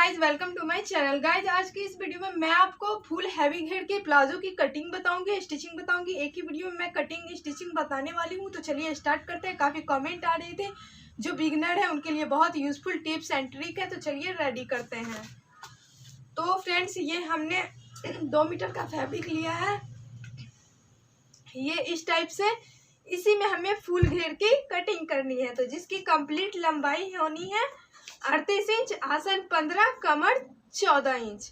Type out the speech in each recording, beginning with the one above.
Guys, welcome to my channel. Guys, आज की इस वीडियो में मैं आपको फुल हैवी घेर के प्लाजो की कटिंग बताऊंगी, स्टिचिंग बताऊंगी। एक ही वीडियो में मैं कटिंग स्टिचिंग बताने वाली हूं। तो चलिए स्टार्ट करते हैं। काफ़ी कमेंट आ रहे थे, जो बिगनर है उनके लिए बहुत यूजफुल टिप्स एंड ट्रिक है। तो चलिए रेडी करते हैं। तो फ्रेंड्स, ये हमने 2 मीटर का फैब्रिक लिया है। ये इस टाइप से, इसी में हमें फुल घेर की कटिंग करनी है। तो जिसकी कंप्लीट लंबाई होनी है 38 इंच, आसन 15, कमर 14 इंच,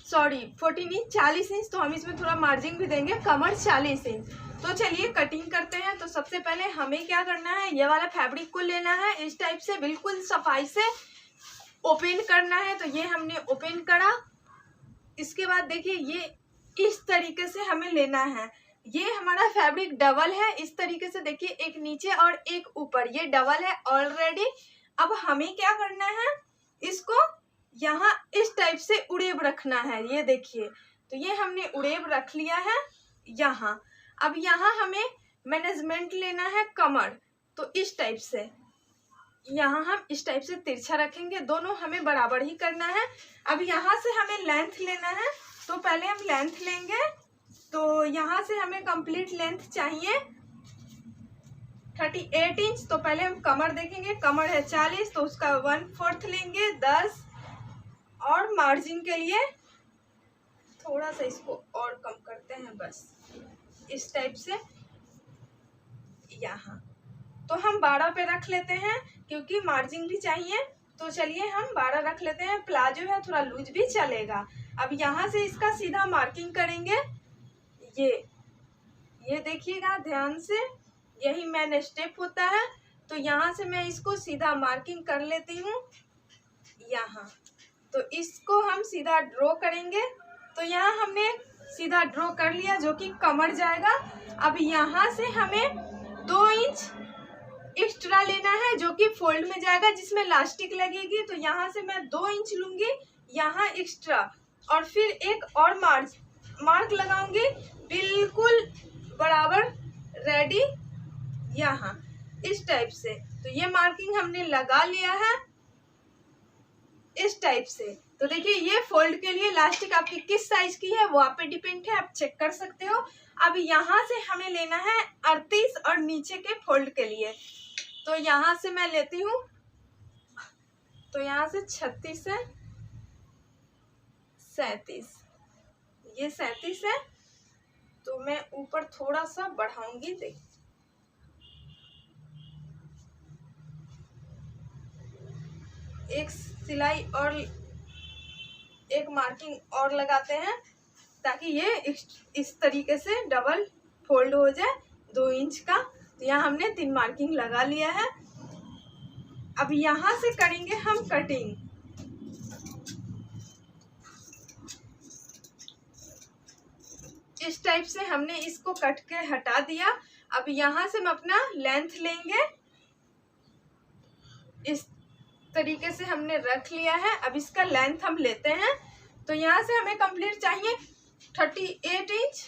सॉरी 14 इंच, 40 इंच। तो हम इसमें थोड़ा मार्जिन भी देंगे, कमर 40 इंच। तो चलिए कटिंग करते हैं। तो सबसे पहले हमें क्या करना है, ये वाला फैब्रिक को लेना है, इस टाइप से बिल्कुल सफाई से ओपन करना है। तो ये हमने ओपन करा। इसके बाद देखिए, ये इस तरीके से हमें लेना है। ये हमारा फैब्रिक डबल है, इस तरीके से देखिए, एक नीचे और एक ऊपर, ये डबल है ऑलरेडी। अब हमें क्या करना है, इसको यहाँ इस टाइप से उड़ेब रखना है। ये देखिए, तो ये हमने उड़ेब रख लिया है यहाँ। अब यहाँ हमें मैनेजमेंट लेना है कमर। तो इस टाइप से यहाँ हम इस टाइप से तिरछा रखेंगे, दोनों हमें बराबर ही करना है। अब यहाँ से हमें लेंथ लेना है। तो पहले हम लेंथ लेंगे। तो यहाँ से हमें कंप्लीट लेंथ चाहिए 38 इंच। तो पहले हम कमर देखेंगे, कमर है 40, तो उसका 1/4 लेंगे 10। और मार्जिन के लिए थोड़ा सा इसको और कम करते हैं, बस इस टाइप से यहाँ। तो हम 12 पे रख लेते हैं, क्योंकि मार्जिन भी चाहिए। तो चलिए हम 12 रख लेते हैं। प्लाजो है, थोड़ा लूज भी चलेगा। अब यहाँ से इसका सीधा मार्किंग करेंगे। ये देखिएगा ध्यान से, यही मेन स्टेप होता है। तो यहाँ से मैं इसको सीधा मार्किंग कर लेती हूँ यहाँ। तो इसको हम सीधा ड्रॉ करेंगे। तो यहाँ हमने सीधा ड्रॉ कर लिया, जो कि कमर जाएगा। अब यहाँ से हमें 2 इंच एक्स्ट्रा लेना है, जो कि फोल्ड में जाएगा, जिसमें इलास्टिक लगेगी। तो यहाँ से मैं 2 इंच लूंगी यहाँ एक्स्ट्रा, और फिर एक और मार्क लगाऊंगी बिल्कुल बराबर रेडी यहाँ इस टाइप से। तो ये मार्किंग हमने लगा लिया है इस टाइप से। तो देखिए, ये फोल्ड के लिए इलास्टिक आपकी किस साइज की है वो आप पे डिपेंड है, आप चेक कर सकते हो। अब यहाँ से हमें लेना है 38 और नीचे के फोल्ड के लिए। तो यहाँ से मैं लेती हूँ, तो यहाँ से 36 है, 37, ये 37 है। तो मैं ऊपर थोड़ा सा बढ़ाऊंगी, देख एक सिलाई और एक मार्किंग और लगाते हैं, ताकि ये इस तरीके से डबल फोल्ड हो जाए 2 इंच का। तो यहाँ हमने 3 मार्किंग लगा लिया है। अब यहाँ से करेंगे हम कटिंग। इस टाइप से हमने इसको कट के हटा दिया। अब यहाँ से हम अपना लेंथ लेंगे, इस तरीके से हमने रख लिया है। अब इसका लेंथ हम लेते हैं। तो यहाँ से हमें कंप्लीट चाहिए 38 इंच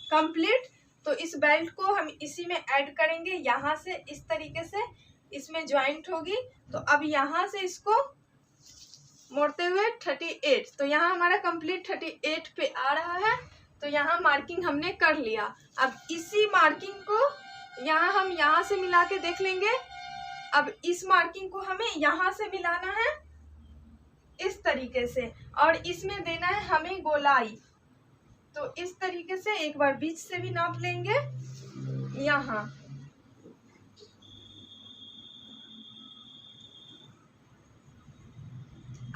कंप्लीट। तो इस बेल्ट को हम इसी में ऐड करेंगे, यहाँ से इस तरीके से इसमें ज्वाइंट होगी। तो अब यहाँ से इसको मोड़ते हुए 38, तो यहाँ हमारा कंप्लीट 38 पे आ रहा है। तो यहाँ मार्किंग हमने कर लिया। अब इसी मार्किंग को हम यहाँ से मिला के देख लेंगे। अब इस मार्किंग को हमें यहाँ से मिलाना है इस तरीके से, और इसमें देना है हमें गोलाई। तो इस तरीके से एक बार बीच से भी नाप लेंगे यहाँ।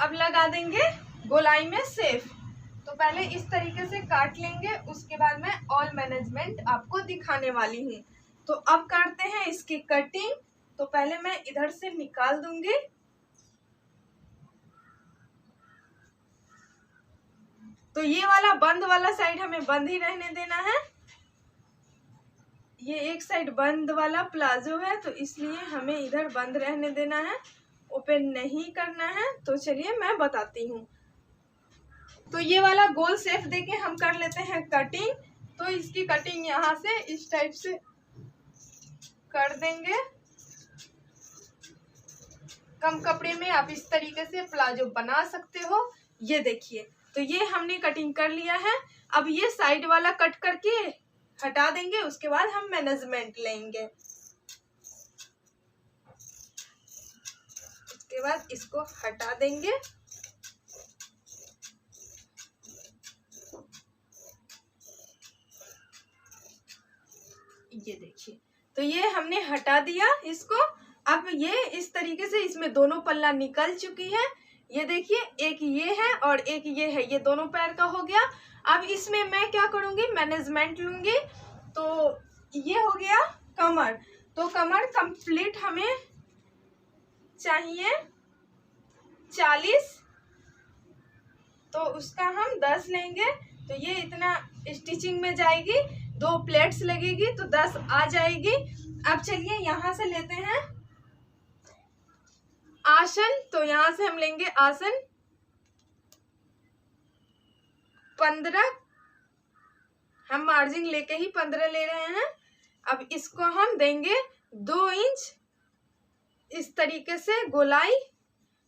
अब लगा देंगे गोलाई में सेफ। तो पहले इस तरीके से काट लेंगे, उसके बाद मैं ऑल मैनेजमेंट आपको दिखाने वाली हूँ। तो अब करते हैं इसकी कटिंग। तो पहले मैं इधर से निकाल दूंगी। तो ये वाला बंद वाला साइड हमें बंद ही रहने देना है। ये एक साइड बंद वाला प्लाजो है, तो इसलिए हमें इधर बंद रहने देना है, ओपन नहीं करना है। तो चलिए मैं बताती हूँ। तो ये वाला गोल शेप देके हम कर लेते हैं कटिंग। तो इसकी कटिंग यहाँ से इस टाइप से कर देंगे। कम कपड़े में आप इस तरीके से प्लाजो बना सकते हो। ये देखिए, तो ये हमने कटिंग कर लिया है। अब ये साइड वाला कट करके हटा देंगे, उसके बाद हम मैनेजमेंट लेंगे। उसके बाद इसको हटा देंगे। ये देखिए, तो ये हमने हटा दिया इसको। अब ये इस तरीके से इसमें दोनों पल्ला निकल चुकी है। ये देखिए, एक ये है और एक ये है, ये दोनों पैर का हो गया। अब इसमें मैं क्या करूंगी, मैनेजमेंट लूंगी। तो ये हो गया कमर। तो कमर कंप्लीट हमें चाहिए 40, तो उसका हम 10 लेंगे। तो ये इतना स्टिचिंग में जाएगी, 2 प्लेट्स लगेगी तो 10 आ जाएगी। अब चलिए यहाँ से लेते हैं आसन। तो यहाँ से हम लेंगे आसन 15, हम मार्जिन लेके ही 15 ले रहे हैं। अब इसको हम देंगे 2 इंच इस तरीके से गोलाई,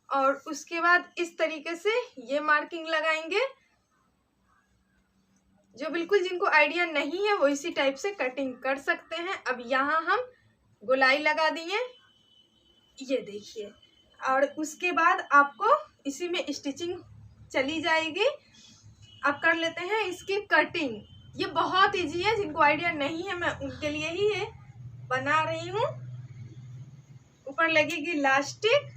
और उसके बाद इस तरीके से ये मार्किंग लगाएंगे। जो बिल्कुल जिनको आइडिया नहीं है वो इसी टाइप से कटिंग कर सकते हैं। अब यहाँ हम गोलाई लगा दिए, ये देखिए, और उसके बाद आपको इसी में स्टिचिंग चली जाएगी। अब कर लेते हैं इसकी कटिंग। ये बहुत इजी है, जिनको आइडिया नहीं है मैं उनके लिए ही ये बना रही हूँ। ऊपर लगेगी इलास्टिक,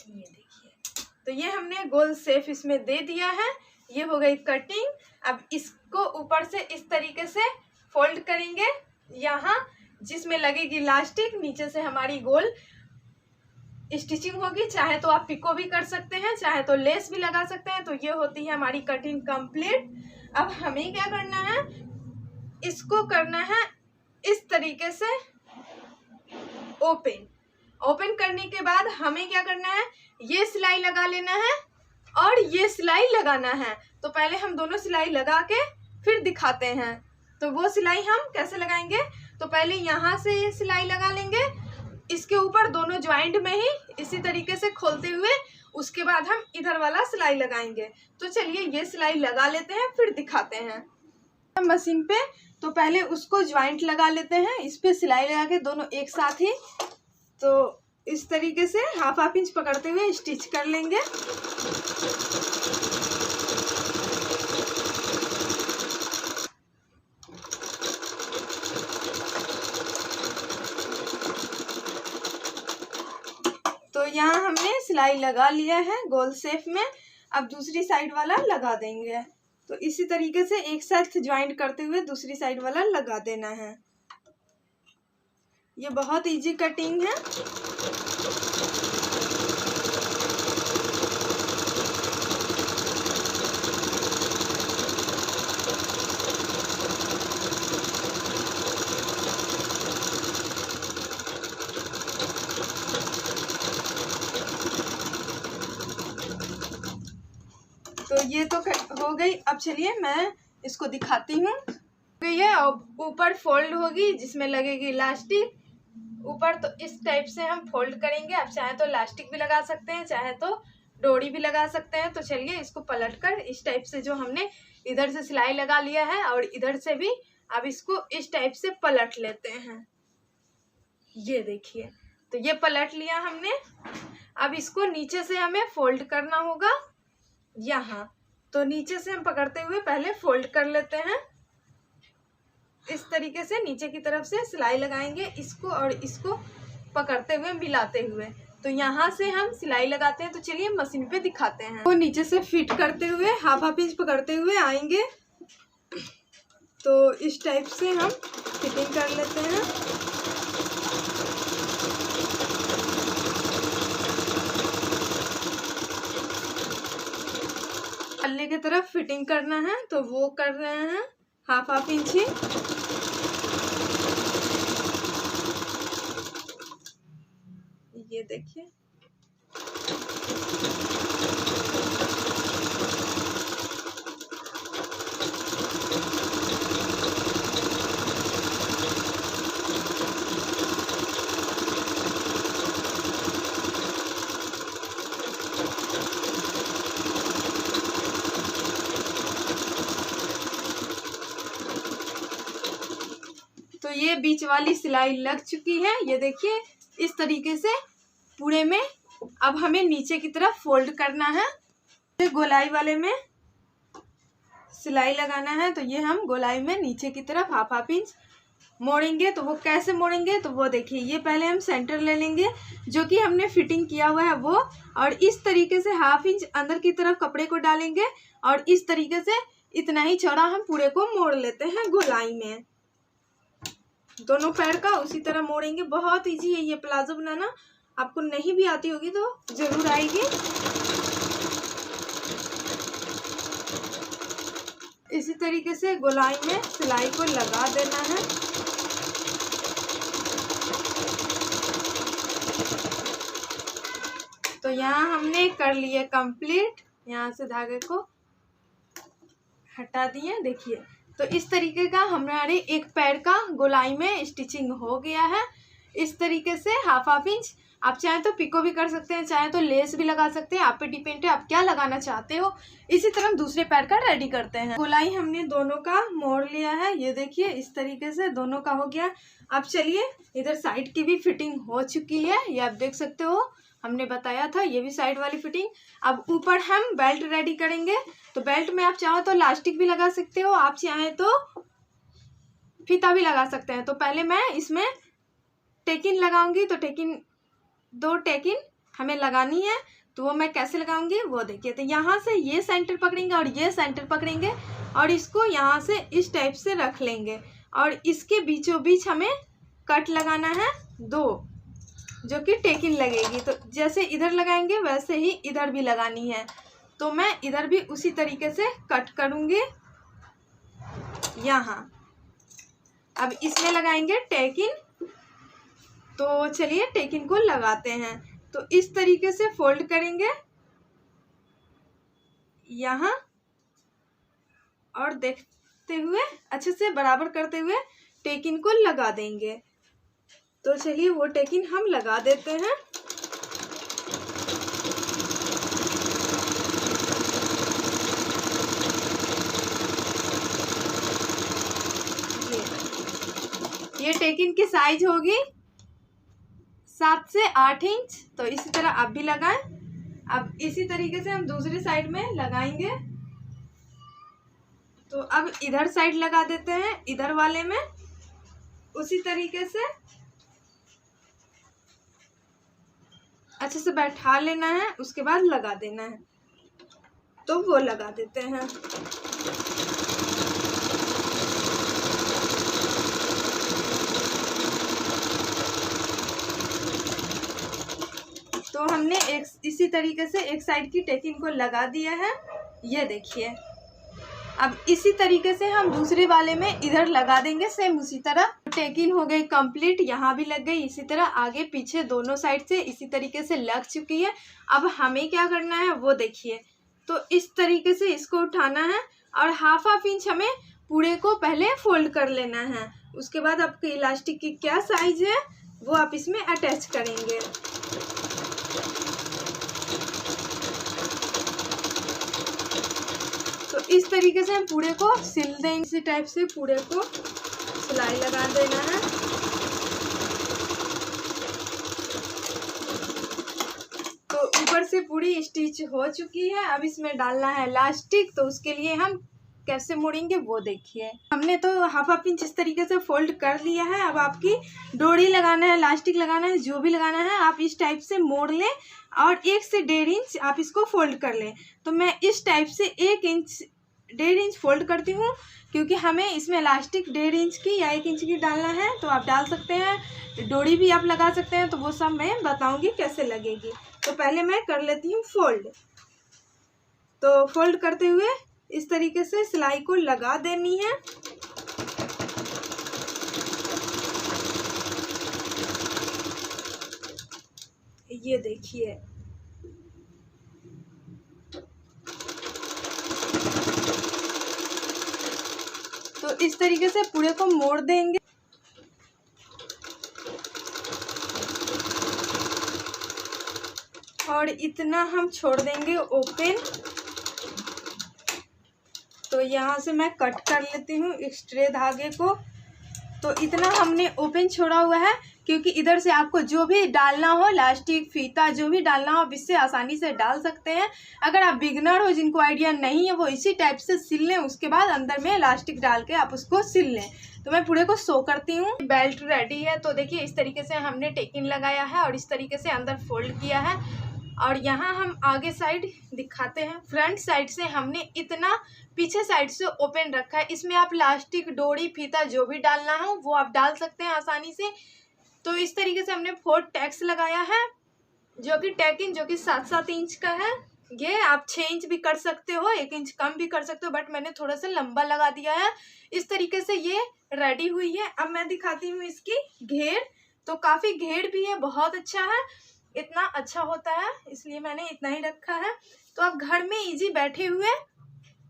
ये देखिए, तो ये हमने गोल शेप इसमें दे दिया है। ये हो गई कटिंग। अब इसको ऊपर से इस तरीके से फोल्ड करेंगे, यहाँ जिसमें लगेगी इलास्टिक, नीचे से हमारी गोल स्टिचिंग होगी। चाहे तो आप पिको भी कर सकते हैं, चाहे तो लेस भी लगा सकते हैं। तो ये होती है हमारी कटिंग कंप्लीट। अब हमें क्या करना है, इसको करना है इस तरीके से ओपन करने के बाद हमें क्या करना है, ये सिलाई लगा लेना है और ये सिलाई लगाना है। तो पहले हम दोनों सिलाई लगा के फिर दिखाते हैं। तो वो सिलाई हम कैसे लगाएंगे, तो पहले यहाँ से ये सिलाई लगा लेंगे, इसके ऊपर दोनों ज्वाइंट में ही इसी तरीके से खोलते हुए, उसके बाद हम इधर वाला सिलाई लगाएंगे। तो चलिए ये सिलाई लगा लेते हैं, फिर दिखाते हैं मशीन पे। तो पहले उसको ज्वाइंट लगा लेते हैं, इस पे सिलाई लगा के दोनों एक साथ ही। तो इस तरीके से हाफ इंच पकड़ते हुए स्टिच कर लेंगे। तो यहाँ हमने सिलाई लगा लिया है गोल शेप में। अब दूसरी साइड वाला लगा देंगे। तो इसी तरीके से एक साथ ज्वाइंट करते हुए दूसरी साइड वाला लगा देना है। ये बहुत इजी कटिंग है। तो ये तो हो गई। अब चलिए मैं इसको दिखाती हूँ। ये ऊपर फोल्ड होगी जिसमें लगेगी इलास्टिक ऊपर। तो इस टाइप से हम फोल्ड करेंगे। आप चाहे तो इलास्टिक भी लगा सकते हैं, चाहे तो डोरी भी लगा सकते हैं। तो चलिए इसको पलटकर इस टाइप से, जो हमने इधर से सिलाई लगा लिया है और इधर से भी, अब इसको इस टाइप से पलट लेते हैं। ये देखिए, तो ये पलट लिया हमने। अब इसको नीचे से हमें फोल्ड करना होगा यहाँ। तो नीचे से हम पकड़ते हुए पहले फोल्ड कर लेते हैं। इस तरीके से नीचे की तरफ से सिलाई लगाएंगे, इसको और इसको पकड़ते हुए मिलाते हुए। तो यहाँ से हम सिलाई लगाते हैं। तो चलिए मशीन पे दिखाते हैं। तो नीचे से फिट करते हुए हाफ इंच पकड़ते हुए आएंगे। तो इस टाइप से हम फिटिंग कर लेते हैं। पल्ले की तरफ फिटिंग करना है, तो वो कर रहे हैं हाफ इंच ही। ये देखिए, ये बीच वाली सिलाई लग चुकी है, ये देखिए इस तरीके से पूरे में। अब हमें नीचे की तरफ फोल्ड करना है, गोलाई वाले में सिलाई लगाना है। तो ये हम गोलाई में नीचे की तरफ हाफ इंच मोड़ेंगे। तो वो कैसे मोड़ेंगे तो वो देखिए, ये पहले हम सेंटर ले लेंगे जो कि हमने फिटिंग किया हुआ है वो, और इस तरीके से हाफ इंच अंदर की तरफ कपड़े को डालेंगे और इस तरीके से इतना ही चौड़ा हम पूरे को मोड़ लेते हैं गोलाई में। दोनों पैर का उसी तरह मोड़ेंगे। बहुत इजी है ये प्लाजो बनाना, आपको नहीं भी आती होगी तो जरूर आएगी। इसी तरीके से गोलाई में सिलाई को लगा देना है। तो यहाँ हमने कर लिए कंप्लीट, यहाँ से धागे को हटा दिए। देखिए तो इस तरीके का हमारे एक पैर का गोलाई में स्टिचिंग हो गया है। इस तरीके से हाफ इंच, आप चाहें तो पिको भी कर सकते हैं, चाहे तो लेस भी लगा सकते हैं, आप पे डिपेंड है आप क्या लगाना चाहते हो। इसी तरह हम दूसरे पैर का रेडी करते हैं। गोलाई हमने दोनों का मोड़ लिया है, ये देखिए इस तरीके से दोनों का हो गया। अब चलिए इधर साइड की भी फिटिंग हो चुकी है, ये आप देख सकते हो, हमने बताया था ये भी साइड वाली फिटिंग। अब ऊपर हम बेल्ट रेडी करेंगे। तो बेल्ट में आप चाहो तो इलास्टिक भी लगा सकते हो, आप चाहें तो फीता भी लगा सकते हैं। तो पहले मैं इसमें टेकिन लगाऊंगी। तो टेकिन, 2 टेकिन हमें लगानी है। तो वो मैं कैसे लगाऊंगी वो देखिए। तो यहाँ से ये सेंटर पकड़ेंगे और ये सेंटर पकड़ेंगे और इसको यहाँ से इस टाइप से रख लेंगे और इसके बीचों बीच हमें कट लगाना है 2, जो कि टेकिन लगेगी। तो जैसे इधर लगाएंगे वैसे ही इधर भी लगानी है। तो मैं इधर भी उसी तरीके से कट करूँगी यहाँ। अब इसमें लगाएंगे टेकिन। तो चलिए टेकिन को लगाते हैं। तो इस तरीके से फोल्ड करेंगे यहाँ और देखते हुए अच्छे से बराबर करते हुए टेकिन को लगा देंगे। तो चलिए वो टेकिन हम लगा देते हैं। ये टेकिन की साइज होगी 7 से 8 इंच। तो इसी तरह आप भी लगाएं। अब इसी तरीके से हम दूसरी साइड में लगाएंगे। तो अब इधर साइड लगा देते हैं, इधर वाले में उसी तरीके से अच्छे से बैठा लेना है, उसके बाद लगा देना है। तो वो लगा देते हैं। तो हमने इसी तरीके से एक साइड की टेकिन को लगा दिया है, ये देखिए। अब इसी तरीके से हम दूसरे वाले में इधर लगा देंगे, सेम उसी तरह। टेकिन हो गई कंप्लीट, यहाँ भी लग गई। इसी तरह आगे पीछे दोनों साइड से इसी तरीके से लग चुकी है। अब हमें क्या करना है वो देखिए। तो इस तरीके से इसको उठाना है और हाफ इंच हमें पूरे को पहले फोल्ड कर लेना है। उसके बाद आपके इलास्टिक की क्या साइज है वो आप इसमें अटैच करेंगे। तो इस तरीके से हम पूरे को सिल देंगे। इसी टाइप से पूरे को सिलाई लगा देना है। तो ऊपर से पूरी स्टिच हो चुकी है। अब इसमें डालना है इलास्टिक। तो उसके लिए हम कैसे मोड़ेंगे वो देखिए। हमने तो हाफ इंच इस तरीके से फोल्ड कर लिया है। अब आपकी डोरी लगाना है, इलास्टिक लगाना है, जो भी लगाना है आप इस टाइप से मोड़ लें और 1 से 1.5 इंच आप इसको फोल्ड कर लें। तो मैं इस टाइप से 1.5 इंच फोल्ड करती हूँ, क्योंकि हमें इसमें इलास्टिक 1.5 इंच की या 1 इंच की डालना है। तो आप डाल सकते हैं, डोरी भी आप लगा सकते हैं। तो वो सब मैं बताऊँगी कैसे लगेगी। तो पहले मैं कर लेती हूँ फोल्ड। तो फोल्ड करते हुए इस तरीके से सिलाई को लगा देनी है। ये देखिए। तो इस तरीके से पूरे को मोड़ देंगे। और इतना हम छोड़ देंगे ओपन। तो यहाँ से मैं कट कर लेती हूँ एक्स्ट्रे धागे को। तो इतना हमने ओपन छोड़ा हुआ है, क्योंकि इधर से आपको जो भी डालना हो, इलास्टिक, फीता, जो भी डालना हो आप इससे आसानी से डाल सकते हैं। अगर आप बिगनर हो, जिनको आइडिया नहीं है, वो इसी टाइप से सिल लें, उसके बाद अंदर में इलास्टिक डाल के आप उसको सिल लें। तो मैं पूरे को शो करती हूँ। बेल्ट रेडी है। तो देखिए इस तरीके से हमने टेकिन लगाया है और इस तरीके से अंदर फोल्ड किया है। और यहाँ हम आगे साइड दिखाते हैं। फ्रंट साइड से हमने इतना पीछे साइड से ओपन रखा है। इसमें आप इलास्टिक, डोरी, फीता जो भी डालना हो वो आप डाल सकते हैं आसानी से। तो इस तरीके से हमने 4 टैक्स लगाया है, जो कि टैकिंग जो कि 7-7 इंच का है। ये आप 6 इंच भी कर सकते हो, 1 इंच कम भी कर सकते हो, बट मैंने थोड़ा सा लंबा लगा दिया है। इस तरीके से ये रेडी हुई है। अब मैं दिखाती हूँ इसकी घेर। तो काफ़ी घेर भी है, बहुत अच्छा है, इतना अच्छा होता है, इसलिए मैंने इतना ही रखा है। तो आप घर में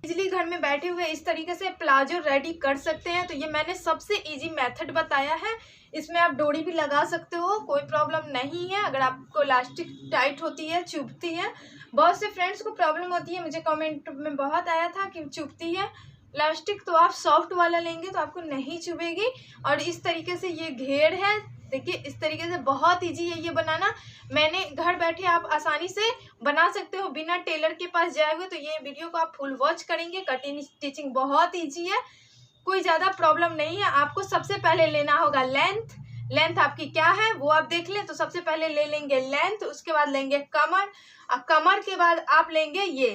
इजीली घर में बैठे हुए इस तरीके से प्लाजो रेडी कर सकते हैं। तो ये मैंने सबसे इजी मेथड बताया है। इसमें आप डोरी भी लगा सकते हो, कोई प्रॉब्लम नहीं है। अगर आपको इलास्टिक टाइट होती है, चुभती है, बहुत से फ्रेंड्स को प्रॉब्लम होती है, मुझे कमेंट में बहुत आया था कि चुभती है इलास्टिक, तो आप सॉफ्ट वाला लेंगे तो आपको नहीं चुभेगी। और इस तरीके से ये घेर है, देखिए इस तरीके से बहुत इजी है ये बनाना। मैंने घर बैठे आप आसानी से बना सकते हो बिना टेलर के पास जाए हुए। तो ये वीडियो को आप फुल वॉच करेंगे। कटिंग स्टिचिंग बहुत इजी है, कोई ज़्यादा प्रॉब्लम नहीं है। आपको सबसे पहले लेना होगा लेंथ आपकी क्या है वो आप देख लें। तो सबसे पहले ले लेंगे लेंथ, उसके बाद लेंगे कमर, और कमर के बाद आप लेंगे ये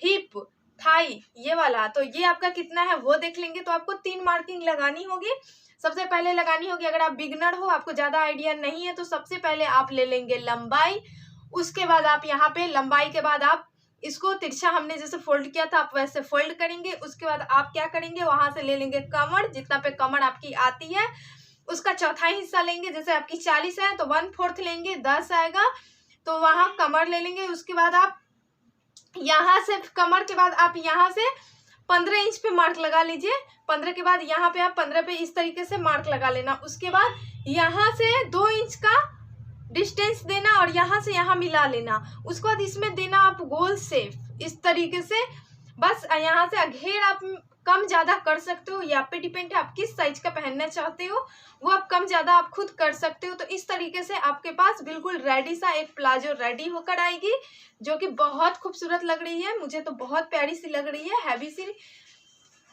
हिप, थाई, ये वाला। तो ये आपका कितना है वो देख लेंगे। तो आपको 3 मार्किंग लगानी होगी। सबसे पहले लगानी होगी, अगर आप बिगनर हो, आपको ज़्यादा आइडिया नहीं है, तो सबसे पहले आप ले लेंगे लंबाई। उसके बाद आप यहाँ पे लंबाई के बाद आप इसको तिरछा हमने जैसे फोल्ड किया था आप वैसे फोल्ड करेंगे। उसके बाद आप क्या करेंगे, वहाँ से ले लेंगे कमर, जितना पे कमर आपकी आती है उसका चौथाई हिस्सा लेंगे। जैसे आपकी 40 है तो 1/4 लेंगे, 10 आएगा, तो वहाँ कमर ले लेंगे। उसके बाद आप यहाँ से कमर के बाद आप यहाँ से 15 इंच पे मार्क लगा लीजिए। 15 के बाद यहाँ पे आप 15 पे इस तरीके से मार्क लगा लेना। उसके बाद यहाँ से 2 इंच का डिस्टेंस देना और यहाँ से यहाँ मिला लेना। उसके बाद इसमें देना आप गोल शेप इस तरीके से। बस यहाँ से घेर आप कम ज़्यादा कर सकते हो, ये आप पे डिपेंड है आप किस साइज का पहनना चाहते हो, वो आप कम ज़्यादा आप खुद कर सकते हो। तो इस तरीके से आपके पास बिल्कुल रेडी सा एक प्लाजो रेडी होकर आएगी, जो कि बहुत खूबसूरत लग रही है। मुझे तो बहुत प्यारी सी लग रही है।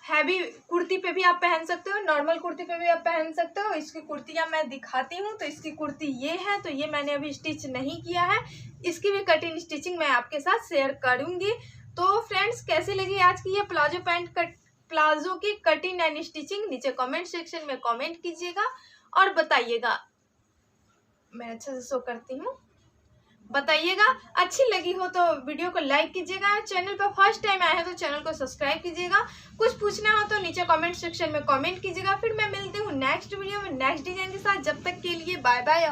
हैवी कुर्ती पे भी आप पहन सकते हो, नॉर्मल कुर्ती पे भी आप पहन सकते हो। इसकी कुर्तियाँ मैं दिखाती हूँ। तो इसकी कुर्ती ये है, तो ये मैंने अभी स्टिच नहीं किया है, इसकी भी कटिंग स्टिचिंग मैं आपके साथ शेयर करूँगी। तो फ्रेंड्स कैसी लगी आज की ये प्लाजो की कटिंग एंड स्टिचिंग, नीचे कमेंट सेक्शन में कमेंट कीजिएगा और बताइएगा। मैं अच्छे से शो करती हूँ, बताइएगा। अच्छी लगी हो तो वीडियो को लाइक कीजिएगा, चैनल पर फर्स्ट टाइम आए हैं तो चैनल को सब्सक्राइब कीजिएगा। कुछ पूछना हो तो नीचे कमेंट सेक्शन में कमेंट कीजिएगा। फिर मैं मिलती हूँ नेक्स्ट वीडियो में नेक्स्ट डिजाइन के साथ। जब तक के लिए बाय बाय।